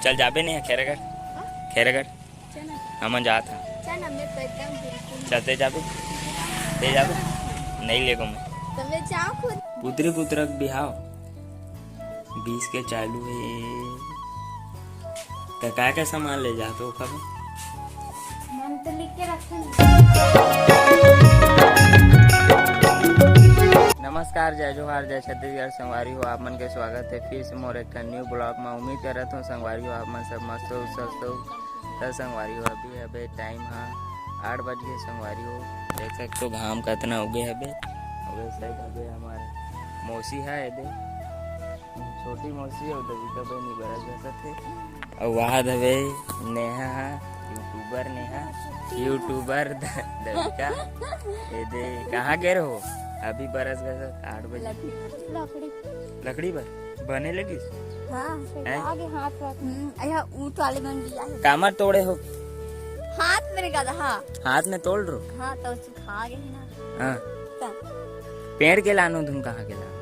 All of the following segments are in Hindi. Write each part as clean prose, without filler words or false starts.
चल जाबे नहीं खैरगढ़ खैरगढ़ हम जात हैं चलते जाबे ते जाबे नहीं लेगो मैं पुत्री पुत्रक बिहाव 20 के चालू है तो क्या सामान ले जाते हो खबर तो लिख के रखे। नमस्कार जय जोहार जय छत्तीसगढ़ संगवारी हो आप मन के स्वागत है फिर से मोर एक न्यू ब्लॉग में। उम्मीद करत हूँ संगवारी हो आप मन सब मस्त हो स्वस्थ हो। तो संगवारी हो अभी टाइम हाँ 8 बज गए। संगवारी हो देख सकते हो घाम कितना उगे हबे साइड हबे हमारे मौसी है दे छोटी मौसी है उधर कभी नहीं बरस जैसा थे और वहाँ दबे नेहा है यूट्यूबर दविका ये दे कहाँ गए हो अभी बरस गए 8 बजे लकड़ी पर बने लगी आगे हाथ ऊँट वाले बन गया कामर तोड़े हो हाथ मेरे का हाथ में तोड़ रो हाँ तो खा गए ना। हाँ पेड़ के लानो तुम कहाँ के लानो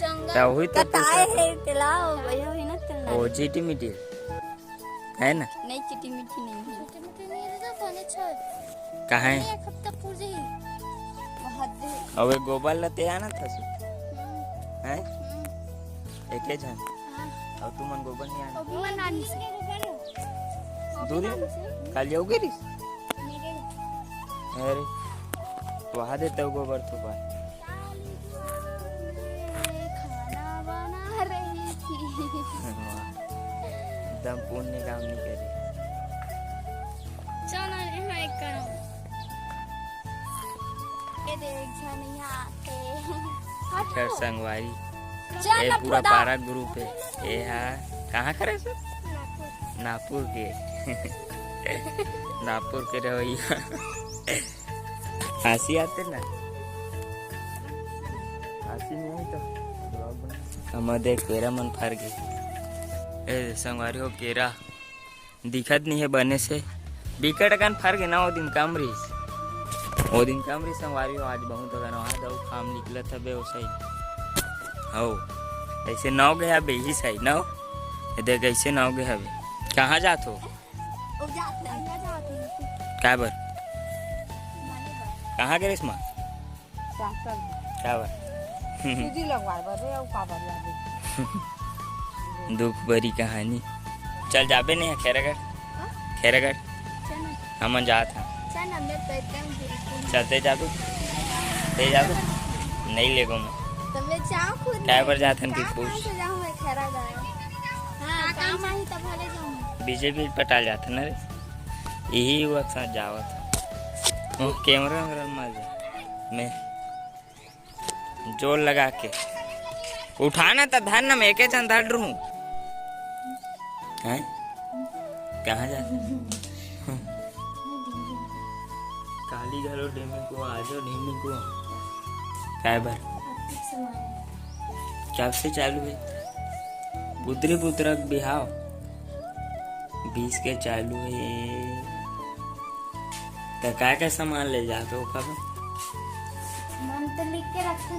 जंगल हुई तो कटाए है तिलाओ भैया हुई ना तिला ओ चीटी मिट्टी है ना नहीं चिटी मिट्टी नहीं है कहाँ है अब गोबर लते आना था हैं एक जन और तू मन गोबर नहीं आना दूरी कल जाओगे रिस अरे वहाँ देता हूँ गोबर तो बाय एकदम पुण्य काम नहीं करे खैर संगवारी ये पूरा पारा ग्रुप है ये कहाँ करे सर नागपुर के नागपुर के रवैया हंसी आते ना हंसी नहीं तो हम देख केरा मन फर गए संगवारी हो केरा दिखत नहीं है बने से बिकट अगन फर गए ना वो दिन कम रही संगवारी हो आज बहुत अगन वहाँ दो काम निकला था बे वो सही हो ऐसे नाव गया बे ही सही नाव देख ऐसे नाव गया बे कहाँ जात हो क्या बर कहाँ गए इसमें क्या बर दुख भरी कहानी चल जाबे नहीं खैरगढ़ हम जात हैं चलते जाबे ते जाबे नहीं लेगो मैं क्या पर जात हन की पूछ बीजेपी पटाल जाता ना रे यही वक्त साथ जावत कैमरा मजा मैं जोर लगा के उठाना था धन ना मैं एक चंद धड़ रहूं हैं कहाँ जाते काली घरो डेमी को आजो डेमी को काय बार कब से चालू है पुत्री पुत्रक बिहाव 20 के चालू है तो क्या सामान ले जाते हो खबर तो लिख के रखे।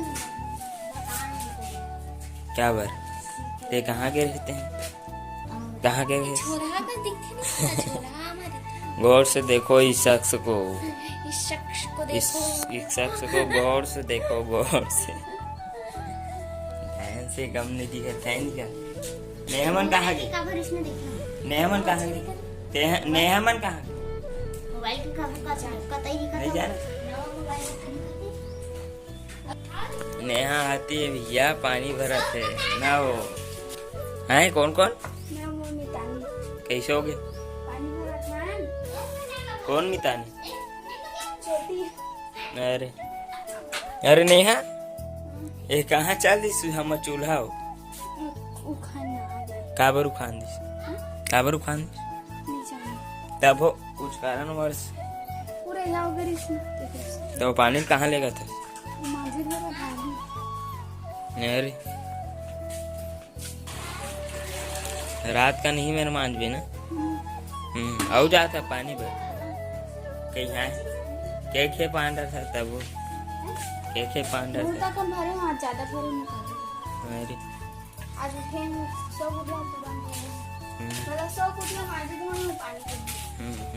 क्या बर ते कहाँ के रहते हैं कहाँ के रहते गौर से देखो इस शख्स को इस शख्स को गौर से देखो गौर से ध्यान से कम नहीं दिखे ध्यान क्या नेहमन कहाँ गए नेहमन कहाँ गए नेहमन कहाँ नहीं जाना नेहा आती है भैया पानी भरा थे ना वो है कौन कैसे हो गए कौन मितानी अरे नेहा ये कहाँ चल दी हम चूल्हा हो काबर उखान दी तब हो कुछ कारण वर्ष तो पानी कहाँ लेगा था अरे रात का नहीं मेरा मान भी ना आओ जाता पानी भर कहीं है के पांडा था तब वो के पांडा था अरे आज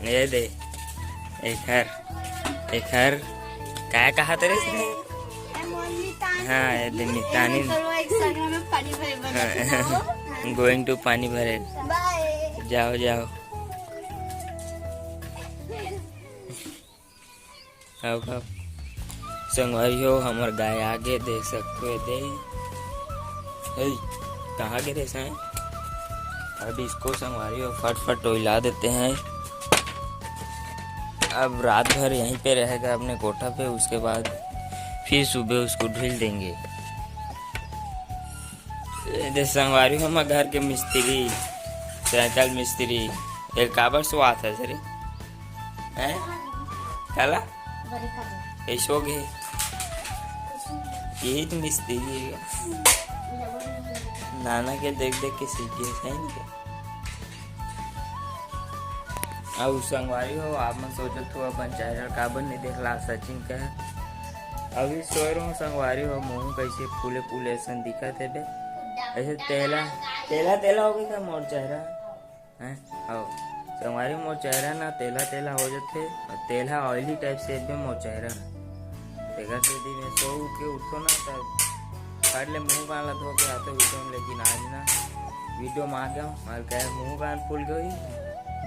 ये दे एक हर काय कहा तेरे इसने हाँ ये दे मितानी गोइंग टू पानी भरे जाओ जाओ अब संगवारी हो हमार गाय आगे देख सकते हो दे कहाँ गिरे हैं। अब इसको संगवारी हो फट टोइला देते हैं। अब रात भर यहीं पे रहेगा अपने कोठा पे, उसके बाद फिर सुबह उसको ढील देंगे। संगवारी हो हमारे घर के मिस्त्री साइकिल मिस्त्री एक काबर सो आता सर हैं काला ऐसो गे यही तो मिस्त्री नाना के देख के सीखे है नहीं। अब संगवारी हो आप मैं सोचत हो अपन चेहरा काबर नहीं देखला सचिन का अभी सोच रहा हूँ। संगवारी हो मुँह कैसे फूले फूले ऐसा दिखत है बे ऐसे तेला तेला तेला हो गया मोर चेहरा हैं। हो संगवारी मोर चेहरा ना तेला तेला हो जाते और तेला ऑयली टाइप से भी मोर चेहरा देखा से दिन में सो के उठो ना तब काट ले मुँह कान लग के आते वीडियो में। लेकिन आज ना वीडियो में आ गया मार कह मुँह कान फूल गई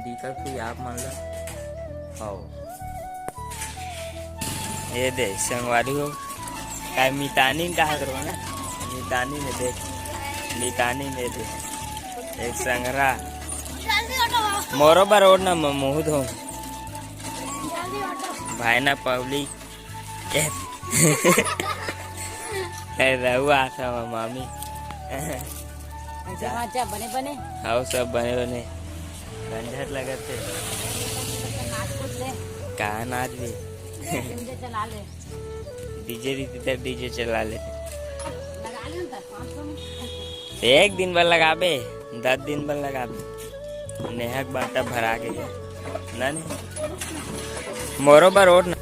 दिक्कत हुई आप मान लो। हो ये दे संगवारी हो काय मितानी कहा करो ना मितानी में देख मितानी में दे एक संगरा मोरो बरोड ना मुँह धो भाई ना पब्लिक रहुआ था मामी बने बने हाँ सब बने बने झंझट लगे थे कहा नाच भी चला ले डीजे चला ले एक दिन भर लगाबे 10 दिन भर लगाबे नेहक बाटा भरा के ना नहीं मोरो बरोड ना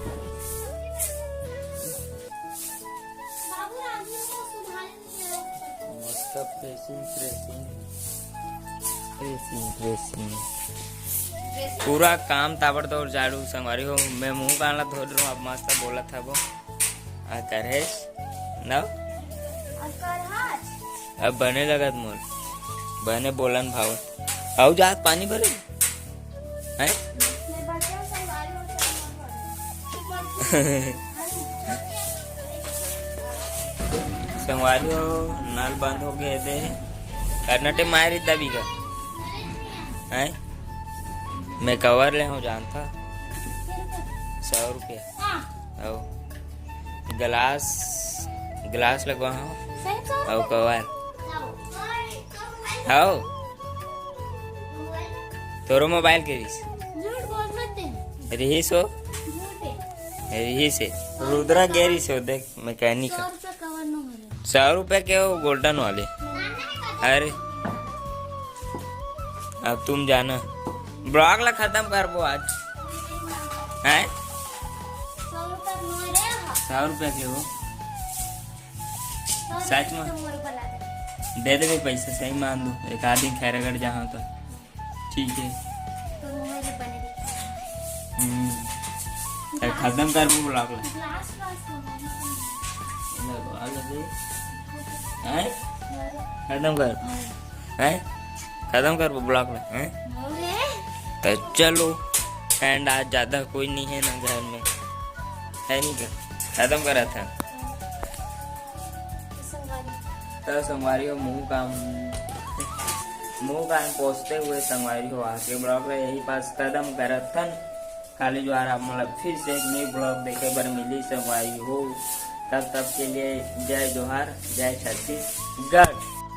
पूरा काम ताबड़तोड़ झाड़ू संगवारी हो मैं मुंह काला धो रहा हूँ। अब मस्त बोला था वो करेश ना अब बने लगत मोर बने बोलन भाव आओ जात पानी भरे हैं संगवारी हो नल बंद हो गए थे कर्नाटक मारी दबी का है मैं कवर ले हूँ जानता 100 रुपया और गिलास लगवा हूँ और कवर आओ तोरो मोबाइल के रहीस हो रहीस है रुद्रा गैरिस हो देख मैकेनिक 100 रुपया के हो गोल्डन वाले। अरे अब तुम जाना ब्लॉग ला खत्म कर वो आज हैं 100 रुपया के हो सच में दे दे पैसे सही मान दो एक आदमी खैरगढ़ जहाँ तो ठीक है खत्म कर वो ब्लॉग ला खत्म कर हैं खत्म कर वो ब्लॉग ला हैं तो चलो एंड आज ज्यादा कोई नहीं है ना घर में है नहीं क्या खत्म करा था तो संगवारी हो मुंह कान पोसते हुए संगवारी हो आके ब्लॉग यही पास कदम करत थन खाली जो आप मतलब फिर से एक नई ब्लॉग देखे बर मिली संगवारी हो तब के लिए जय जोहार जय छत्तीसगढ़।